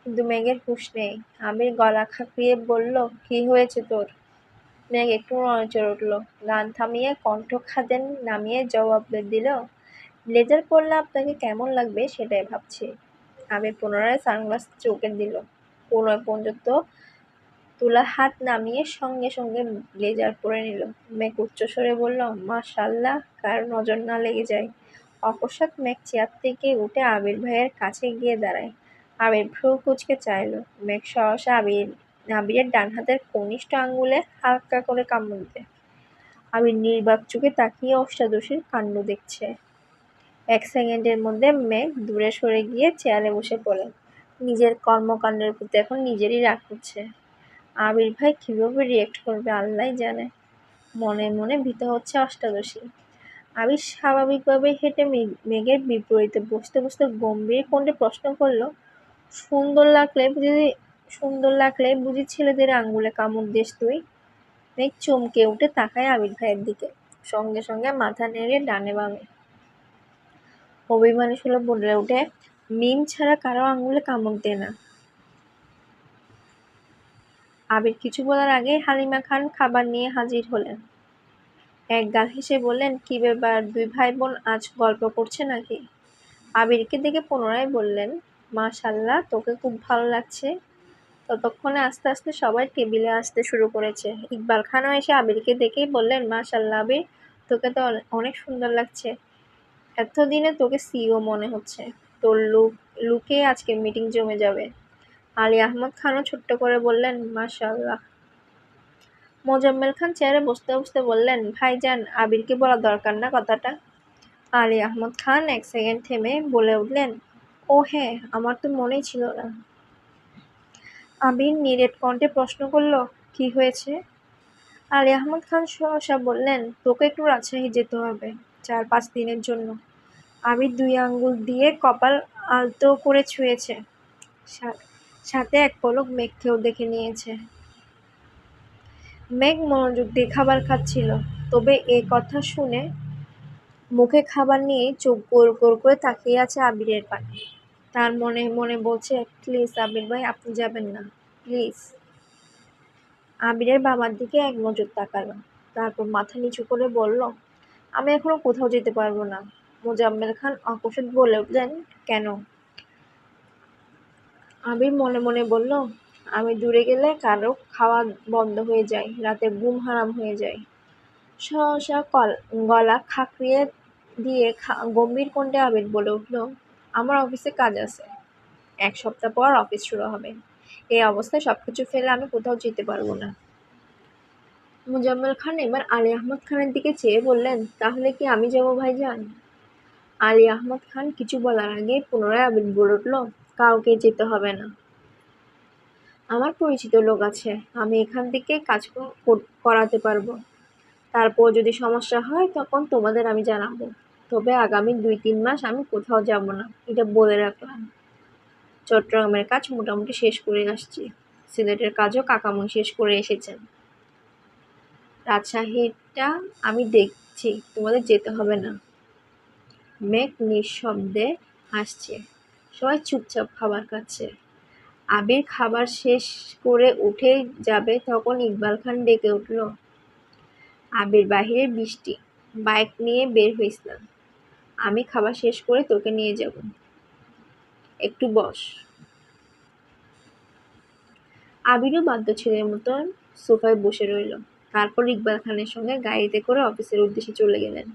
Speaker 1: কিন্তু মেঘের হুঁশ নেই। আবির গলা খাঁকিয়ে বলল, কি হয়েছে তোর? মেঘ একটু নড়েচড়ে উঠল, গান থামিয়ে কণ্ঠ খাদেন নামিয়ে জবাব দিল, ব্লেজার পরলে আপনাকে কেমন লাগবে সেটাই ভাবছি। আবির পুনরায় সানগ্লাস চোখে দিল, কোনোয় পর্যন্ত তুলা হাত নামিয়ে সঙ্গে সঙ্গে ব্লেজার পরে নিল। মেঘ উচ্চস্বরে বলল, মাশাআল্লাহ, কার নজর না লেগে যায়। অকস্মাৎ মেঘ চেয়ার থেকে উঠে আবির ভাইয়ের কাছে গিয়ে দাঁড়ায়। আবির ভ্রু কুঁচকে চাইল। মেঘ সহসা আবিরের ডান হাতের কনিষ্ঠ আঙুলে হালকা করে কামড় দেয়। আবির নির্বাক চোখে তাকিয়ে অষ্টাদশীর কাণ্ড দেখছে। এক সেকেন্ডের মধ্যে মেঘ দূরে সরে গিয়ে চেয়ারে বসে পড়ে। নিজের কর্মকাণ্ডের প্রতি এখন নিজেরই রাগ হচ্ছে। আবির ভাই কীভাবে রিয়েক্ট করবে আল্লাহই জানে। মনে মনে ভীত হচ্ছে অষ্টাদশী। আবির স্বাভাবিকভাবে হেঁটে মেঘের বিপরীতে বসতে বসতে গম্ভীর কণ্ঠে প্রশ্ন করল, সুন্দর লাগলে বুঝি ছেলেদের আঙ্গুলে কামড় দিস তুই? মেঘ চমকে উঠে তাকায় আবির ভাইয়ের দিকে, সঙ্গে সঙ্গে মাথা নেড়ে ডানে বামে অভিমানী সুলভ বলে ওঠে, মিম ছাড়া কারো আঙ্গুলে কামড় দেয় না। আবির কিছু বলার আগেই হালিমা খান খাবার নিয়ে হাজির হলেন। এক গাল হেসে বললেন, কি ব্যাপার, দুই ভাই বোন আজ গল্প করছে নাকি? আবিরকে দেখে পুনরায় বললেন, মাশাআল্লাহ, তোকে খুব ভালো লাগছে। ততক্ষণে আস্তে আস্তে সবাই টেবিলে আসতে শুরু করেছে। ইকবাল খানও এসে আবিরকে দেখেই বললেন, মাশাআল্লাহ আবির, তোকে তো অনেক সুন্দর লাগছে। এতদিনে তোকে সিইও মনে হচ্ছে। তোর লুকে আজকে মিটিং জমে যাবে। আলী আহমদ খানও ছোট্ট করে বললেন, মাশাআল্লাহ। মোজাম্মেল খান চেয়ারে বসতে বসতে বললেন, ভাইজান, আবিরকে বলা দরকার না কথাটা? আলী আহমদ খান এক সেকেন্ড থেমে বলে উঠলেন, ও হ্যাঁ, আমার তো মনেই ছিল না। আবির নিরেট কণ্ঠে প্রশ্ন করল, কি হয়েছে? আলী আহমদ খান সহসা বললেন, তোকে একটু রাজশাহী যেতে হবে 4-5 দিনের জন্য। আবির 2 আঙ্গুল দিয়ে কপাল আলতো করে ছুঁয়েছে, সাথে এক পলক মেঘকেও দেখে নিয়েছে। মেঘ মনোযোগ দিয়ে খাবার খাচ্ছিল, তবে এ কথা শুনে মুখে খাবার নিয়ে চোখ গোল গোল করে তাকিয়ে আছে আবিরের পানে। তার মনে মনে বলছে, প্লিজ আবির ভাই, আপনি যাবেন না, প্লিজ। আবিরের বাবার দিকে এক নজর তাকালো, তারপর মাথা নিচু করে বলল, আমি এখনো কোথাও যেতে পারবো না। মোজাম্মেল খান অকস্মাৎ বলে উঠলেন, কেন? আবির মনে মনে বলল, আমি দূরে গেলে কারো খাওয়া বন্ধ হয়ে যায়, রাতে ঘুম হারাম হয়ে যায়। সহসা গলা খাঁকড়িয়ে দিয়ে গম্ভীর কণ্ঠে আবির বলে উঠল, আমার অফিসে কাজ আছে, 1 সপ্তাহ পর অফিস শুরু হবে। এই অবস্থায় সবকিছু ফেলে আমি কোথাও যেতে পারবো না। মোজাম্মেল খান এবার আলী আহমদ খানের দিকে চেয়ে বললেন, তাহলে কি আমি যাবো ভাইজান? আলী আহমদ খান কিছু বলার আগে পুনরায় আবির বলে উঠল, কাউকে যেতে হবে না। আমার পরিচিত লোক আছে, আমি এখান থেকে কাজ করাতে পারবো। তারপর যদি সমস্যা হয় তখন তোমাদের আমি জানাবো। তবে আগামী 2-3 মাস আমি কোথাও যাব না, এটা বলে রাখলাম। চট্টগ্রামের কাজ মোটামুটি শেষ করে আসছি, সিলেটের কাজও কাকামুনি শেষ করে এসেছেন। রাজশাহীটা আমি দেখছি, তোমাদের যেতে হবে না। মেঘ নিঃশব্দে হাসছে, সবাই চুপচাপ খাবার খাচ্ছে। আবির খাবার শেষ করে উঠে যাবে তখন ইকবাল খান ডেকে উঠল, আবির, বাহিরে বৃষ্টি, বাইক নিয়ে বের হইছিলাম, আমি খাবার শেষ করে তোকে নিয়ে যাব, একটু বস। আবিরও বাধ্য ছেলের মতন সোফায় বসে রইল। তারপর ইকবাল খানের সঙ্গে গাড়িতে করে অফিসের উদ্দেশ্যে চলে গেলেন।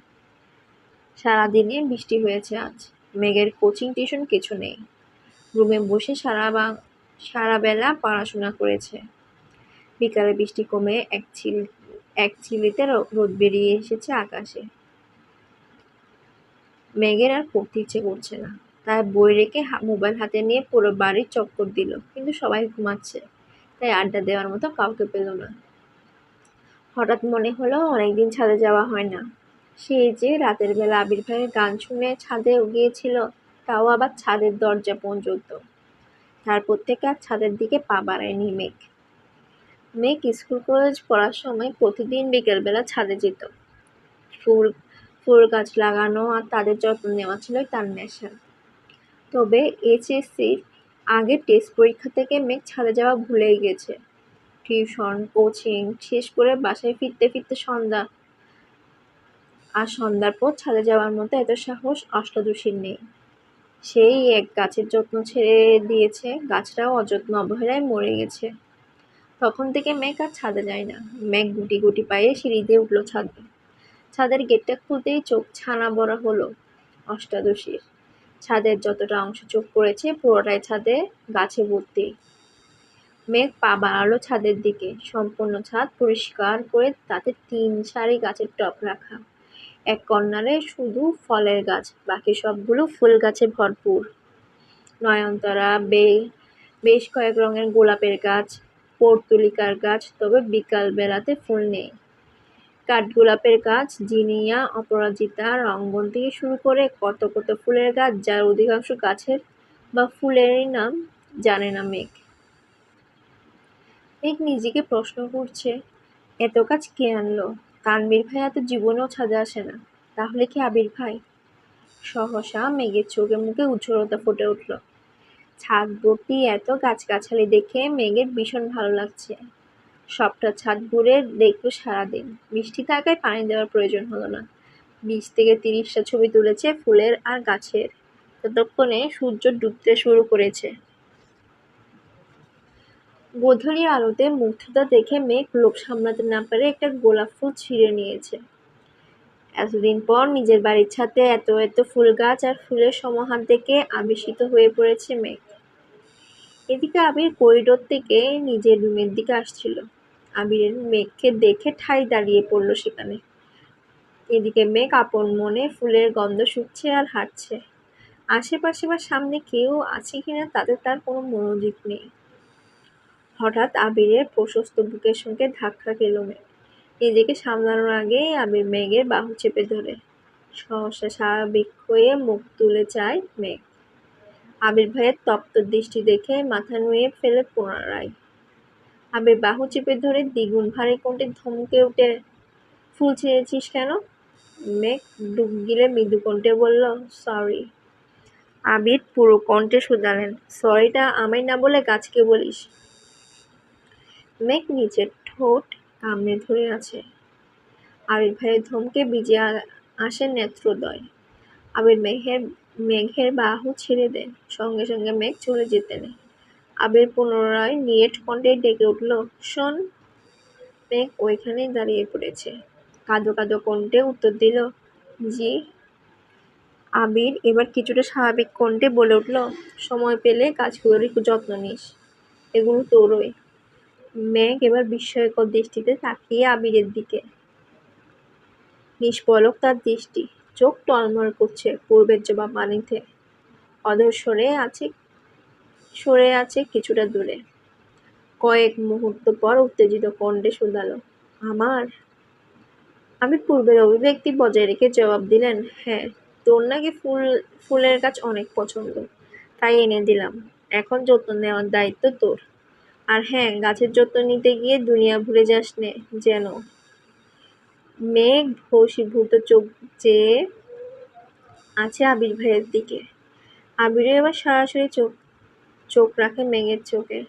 Speaker 1: সারাদিনে বৃষ্টি হয়েছে আজ। মেঘের কোচিং টিউশন কিছু নেই, রুমে বসে সারা বেলা পড়াশোনা করেছে। বিকালে বৃষ্টি কমে এক চিলিতে রোদ বেরিয়ে এসেছে আকাশে। মেঘের আর পড়তে ইচ্ছে করছে না, তাই বই রেখে মোবাইল হাতে নিয়ে পুরো বাড়ির চক্কর দিল, কিন্তু সবাই ঘুমাচ্ছে, তাই আড্ডা দেওয়ার মতো কাউকে পেল না। হঠাৎ মনে হলো অনেকদিন ছাদে যাওয়া হয় না। সেই যে রাতের বেলা আবির ভাইয়ের গান শুনে ছাদে গিয়েছিল, তাও আবার ছাদের দরজা পর্যন্ত। তারপর থেকে আর ছাদের দিকে পা বাড়ায়নি মেঘ। স্কুল কলেজ পড়ার সময় প্রতিদিন বিকেলবেলা ছাদে যেত। ফুল গাছ লাগানো আর তাদের যত্ন নেওয়া ছিল তার নেশা। তবে এইচএসসির আগে টেস্ট পরীক্ষা থেকে মেঘ ছাদে যাওয়া ভুলেই গেছে।
Speaker 2: টিউশন, কোচিং শেষ করে বাসায় ফিরতে ফিরতে সন্ধ্যা। আর সন্ধ্যার পর ছাদে যাওয়ার মতো এত সাহস অষ্টাদশীর নেই। সেই এক গাছের যত্ন ছেড়ে দিয়েছে, গাছটাও অযত্ন অবহেলায় মরে গেছে। তখন থেকে মেঘ আর ছাদে যায় না। মেঘ গুটি গুটি পায়ে সিঁড়ি দিয়ে উঠল ছাদে। ছাদের গেটটা খুলতেই চোখ ছানা বড়া হলো অষ্টাদশীর। ছাদের যতটা অংশ চোখ পড়েছে পুরোটাই ছাদে গাছে ভর্তি। মেঘ পা বাড়ালো ছাদের দিকে। সম্পূর্ণ ছাদ পরিষ্কার করে তাতে ৩ সারি গাছের টব রাখা। এক কর্নারে শুধু ফলের গাছ, বাকি সবগুলো ফুল গাছে ভরপুর। নয়নতারা, বেশ কয়েক রঙের গোলাপের গাছ, পর্তুলিকার গাছ, তবে বিকাল বেলাতে ফুল নেই। কাঠগোলাপের গাছ, জিনিয়া, অপরাজিতা, রঙ্গন থেকে শুরু করে কত কত ফুলের গাছ, যার অধিকাংশ গাছের বা ফুলেরই নাম জানে না মেঘ। মেঘ নিজেকে প্রশ্ন করছে, এত গাছ কে আনলো? তানভীর ভাইয়া তো জীবনেও ছাদে আসে না। তাহলে কি আবির ভাই? সহসা মেঘের চোখে মুখে উজ্জ্বলতা ফুটে উঠল। ছাদ ভর্তি এত গাছগাছালি দেখে মেঘের ভীষণ ভালো লাগছে। সবটা ছাদ ঘুরে দেখল সারাদিন। বৃষ্টি থাকায় পানি দেওয়ার প্রয়োজন হলো না। ২০ থেকে ৩০টা ছবি তুলেছে ফুলের আর গাছের। ততক্ষণে সূর্য ডুবতে শুরু করেছে। গোধূলির আলোতে মুগ্ধতা দেখে মেঘ লোভ সামলাতে না পেরে একটা গোলাপ ফুল ছিঁড়ে নিয়েছে। এতদিন পর নিজের বাড়ির ছাদে এত এত ফুল গাছ আর ফুলের সমাহার দেখে আবির্ষিত হয়ে পড়েছে মেঘ। এদিকে আবির করিডোর থেকে নিজের রুমের দিকে আসছিল। আবিরের মেঘকে দেখে ঠায় দাঁড়িয়ে পড়ল সেখানে। এদিকে মেঘ আপন মনে ফুলের গন্ধ শুঁকছে আর হাঁটছে। আশেপাশে বা সামনে কেউ আছে কিনা তাতে তার কোনো মনোযোগ নেই। হঠাৎ আবিরের প্রশস্ত বুকের সঙ্গে ধাক্কা খেল মেঘ। নিজেকে সামলানোর আগেই আবির মেঘের বাহু চেপে ধরে। সহসা স্বাভাবিক হয়ে মুখ তুলে চায় মেঘ। আবির ভাইয়ের তপ্ত দৃষ্টি দেখে মাথা নুয়ে ফেলে পুনরায়। আবির বাহু চেপে ধরে দ্বিগুণ ভারী কণ্ঠে ধমকে উঠে, ফুল ছিঁড়েছিস কেন? মেঘ ডুব গিলে মৃদু কণ্ঠে বলল, সরি। আবির পুরো কণ্ঠে শুধালেন, সরিটা আমায় না বলে গাছকে বলিস? মেঘ নিচের ঠোঁট কামড়ে ধরে আছে। আবির ভাইয়ের ধমকে ভিজে আসে নেত্রোদয়। আবির মেঘের বাহু ছেড়ে দেন। সঙ্গে সঙ্গে মেঘ চলে যেতে নেয়। আবির পুনরায় নিরেট কণ্ঠে ডেকে উঠল, শোন। মেঘ ওইখানেই দাঁড়িয়ে পড়েছে। কাঁদো কাঁদো কণ্ঠে উত্তর দিল, জি। আবির এবার কিছুটা স্বাভাবিক কণ্ঠে বলে উঠল, সময় পেলে গাছগুলোর একটু যত্ন নিস, এগুলো তোরই। মেঘ এবার বিস্ময়কর দৃষ্টিতে তাকিয়ে আবিরের দিকে। নিষ্পলক তার দৃষ্টি, চোখ টলমল করছে পূর্বের জবা পানিতে। অধর সরে আছে কিছুটা দূরে। কয়েক মুহূর্ত পর উত্তেজিত কণ্ঠে শুধালো, আমার? আমি পূর্বের অভিব্যক্তি বজায় রেখে জবাব দিলেন, হ্যাঁ, তোর নাকি ফুলের গাছ অনেক পছন্দ, তাই এনে দিলাম। এখন যত্ন নেওয়ার দায়িত্ব তোর। আর হ্যাঁ, গাছের যত্ন নিতে গিয়ে দুনিয়া ভুলে যাস নে যেন। মেঘ ভস্মীভূত চোখ চেয়ে আছে আবির ভাইয়ের দিকে। আবিরও এবার সরাসরি চোখ রাখে মেঘের চোখে।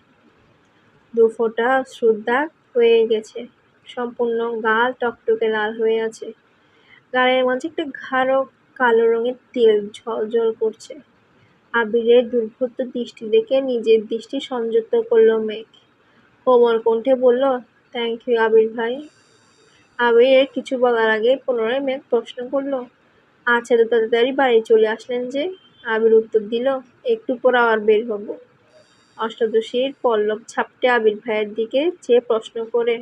Speaker 2: দুফোঁটা অশ্রুদাগ হয়ে গেছে। সম্পূর্ণ গাল টকটকে লাল হয়ে আছে। গালের মাঝে একটা গাঢ় কালো রঙের তিল ঝলঝল করছে। আবিরের দুর্বোধ্য দৃষ্টি দেখে নিজের দৃষ্টি সংযত করল মেঘ। কোমল কণ্ঠে বলল, থ্যাংক ইউ আবির ভাই। আবিরের কিছু বলার আগে পুনরায় মেঘ প্রশ্ন করল, আজ এত তাড়াতাড়ি বাড়ি চলে আসলেন যে? আবির উত্তর দিল, একটু পর আবার বের হব। অষ্টাদশীর পল্লব ঝাপটে আবির ভাইয়ের দিকে চেয়ে প্রশ্ন করে,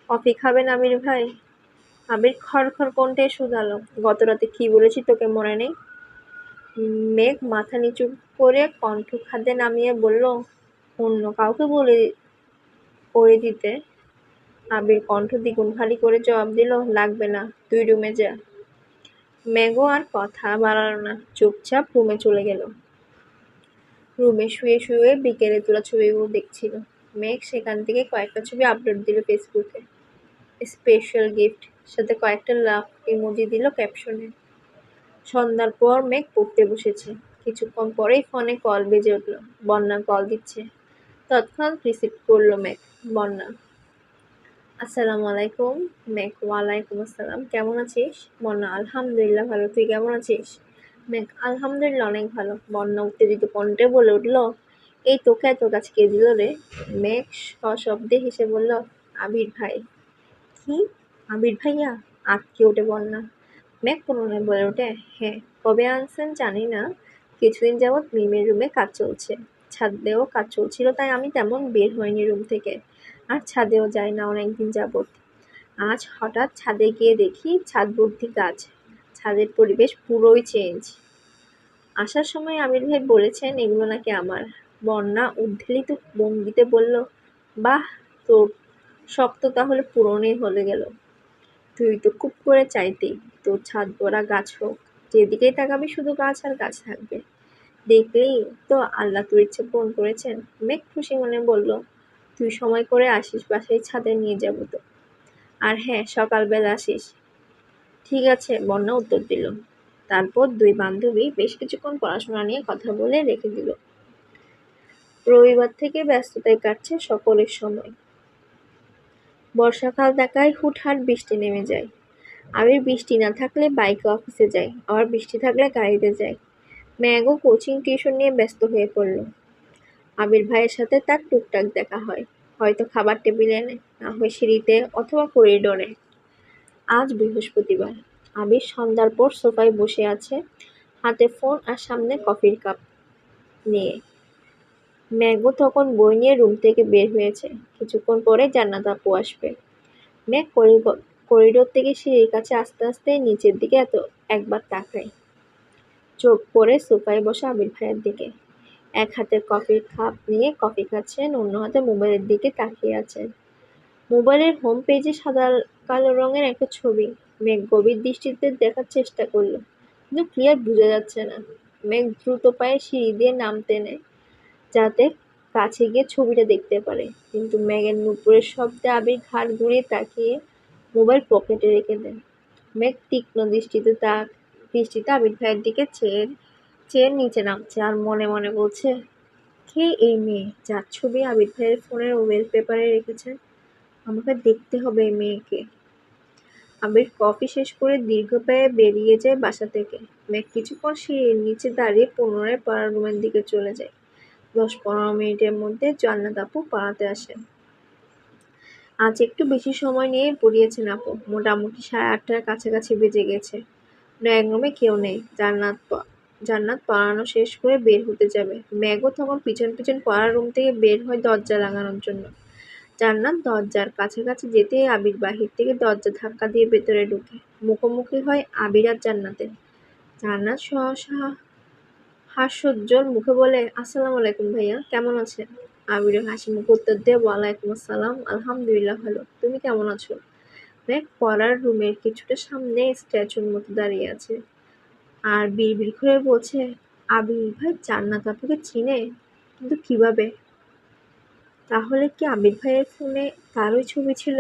Speaker 2: কফি খাবেন আবির ভাই? আবির খড়খড় কণ্ঠে শুধালো, গতরাতে কি বলেছি তোকে মনে নেই? মেঘ মাথা নিচু করে কণ্ঠ খাদে নামিয়ে বলল, অন্য কাউকে করে দিতে। আবির কণ্ঠ দ্বিগুণ ভারী করে জবাব দিল, লাগবে না, তুই রুমে যা। মেঘও আর কথা বাড়াল না, চুপচাপ রুমে চলে গেল। রুমে শুয়ে শুয়ে বিকেলে তোলা ছবিগুলো দেখছিল। মেঘ সেখান থেকে কয়েকটা ছবি আপলোড দিল ফেসবুকে। স্পেশাল গিফট, সাথে কয়েকটা লাভ ইমোজি দিল ক্যাপশনে। সন্ধ্যার পর মেঘ পড়তে বসেছে। কিছুক্ষণ পরেই ফোনে কল বেজে উঠল। বন্যা কল দিচ্ছে। তৎক্ষণাৎ রিসিভ করল মেঘ। বন্যা, আসসালামু আলাইকুম। মেঘ ওয়ালাইকুম আসসালাম। কেমন আছিস? বন্যা আলহামদুলিল্লাহ ভালো। তুই কেমন আছিস? মেঘ আলহামদুলিল্লাহ অনেক ভালো। বন্যা উত্তেজিত কণ্ঠে বলে উঠল, এই তোকে এত কাজ কে দিল রে? মেঘ সশব্দে হেসে বলল, আবির ভাই। কি? আবির ভাইয়া? আঁতকে ওঠে বন্যা। মেঘ পুনরায় বলে ওঠে, হ্যাঁ। কবে আনছেন জানি না, কিছুদিন যাবৎ মিমের রুমে কাজ চলছে। ছাদেও কাজ চলছিল, তাই আমি তেমন বের হইনি রুম থেকে। আর ছাদেও যাই না অনেকদিন যাবৎ। আজ হঠাৎ ছাদে গিয়ে দেখি ছাদ ভর্তি গাছ। ছাদের পরিবেশ পুরোই চেঞ্জ। আসার সময় আমির ভাই বলেছেন এগুলো নাকি আমার। বন্যা উদ্ধৃত ভঙ্গিতে বলল, বাহ, তোর শখ তো তাহলে পূরণই হয়ে গেল। তুই তো খুব করে চাইতি তোর ছাদ ভরা গাছ হোক। যেদিকেই তাকাবি শুধু গাছ আর গাছ থাকবে। দেখলেই তো আল্লাহ তোর ইচ্ছে পূরণ করেছেন। মেঘ খুশি মনে বলল, তুই সময় করে আসিস, বাসায় ছাদে নিয়ে যাবো তো। আর হ্যাঁ, সকালবেলা আসিস। ঠিক আছে, বন্যা উত্তর দিল। তারপর দুই বান্ধবী বেশ কিছুক্ষণ পড়াশোনা নিয়ে কথা বলে রেখে দিল। রবিবার থেকে ব্যস্ততায় কাটছে সকলের সময়। বর্ষাকাল দেখায় হুটহাট বৃষ্টি নেমে যায়। আবির বৃষ্টি না থাকলে বাইকে অফিসে যায়, আবার বৃষ্টি থাকলে গাড়িতে যায়। ম্যাগও কোচিং টিউশন নিয়ে ব্যস্ত হয়ে পড়ল। আবির ভাইয়ের সাথে তার টুকটাক দেখা হয়, হয়তো খাবার টেবিলে, না হয় সিঁড়িতে অথবা করিডোরে। আজ বৃহস্পতিবার। আবির সন্ধ্যার পর সোফায় বসে আছে, হাতে ফোন আর সামনে কফির কাপ নিয়ে। ম্যাগও তখন বই নিয়ে রুম থেকে বের হয়েছে। কিছুক্ষণ পরে জান্নাত আপু আসবে। ম্যাগ করিডোর থেকে সিঁড়ির কাছে আস্তে আস্তে নিচের দিকে একবার তাকায়। চোখ পড়ে সোফায় বসে আবির ভাইয়ের দিকে। এক হাতে কফির কাপ নিয়ে কফি খাচ্ছেন, অন্য হাতে মোবাইলের দিকে তাকিয়ে আছেন। মোবাইলের হোম পেজে সাদা কালো রঙের একটা ছবি। মেঘ গভীর দৃষ্টিতে দেখার চেষ্টা করলো, কিন্তু ক্লিয়ার বোঝা যাচ্ছে না। মেঘ দ্রুত পায়ে সিঁড়ি দিয়ে নামতে নেয়, যাতে কাছে গিয়ে ছবিটা দেখতে পারে। কিন্তু মেঘের নুপুরের শব্দে আবির ঘাড় ঘুরিয়ে তাকিয়ে মোবাইল পকেটে রেখে দেন। মেঘ তীক্ষ্ণ দৃষ্টিতে আবির ভাইয়ের দিকে চেয়ে চেয়ে নিচে নামছে, আর মনে মনে বলছে, কে এই মেয়ে যার ছবি আবির ভাইয়ের ফোনের ওয়েল পেপারে রেখেছে? আমাকে দেখতে হবে এই মেয়েকে। আবির কফি শেষ করে দীর্ঘ পায়ে বেরিয়ে যায় বাসা থেকে। মেঘ কিছুক্ষণ সিঁড়ির নিচে দাঁড়িয়ে পুনরায় পড়ার রুমের দিকে চলে যায়। 10-15 মিনিটের মধ্যে জান্নাত আপু পড়াতে আসেন। আজ একটু বেশি সময় নিয়ে পড়িয়েছেন আপু। মোটামুটি 8:30-টার কাছাকাছি বেজে গেছে। ড্রয়িং রুমে কেউ নেই। জান্নাত পড়ানো শেষ করে বের হতে যাবে। মেঘও তখন পিছন পিছন পড়ার রুম থেকে বের হয় দরজা লাগানোর জন্য। জান্নাত দরজার কাছাকাছি যেতেই আবির বাহির থেকে দরজা ধাক্কা দিয়ে ভেতরে ঢুকে। মুখোমুখি হয় আবির আর জান্নাতের। জান্নাত সহসা হাস্যোজ্জ্বল মুখে বলে, আসসালামু আলাইকুম ভাইয়া, কেমন আছেন? আবিরও হাসি মুখে উত্তর দিয়ে, ওয়ালাইকুম আসসালাম, আলহামদুলিল্লাহ ভালো। তুমি কেমন আছো? মেঘ পড়ার রুমের কিছুটা সামনে স্ট্যাচুর মতো দাঁড়িয়ে আছে, আর বিড়বিড় করে বলছে, আবির ভাই জান্নাত আপুকে চিনে? কিন্তু কিভাবে? তাহলে কি আবির ভাইয়ের ফোনে তারই ছবি ছিল?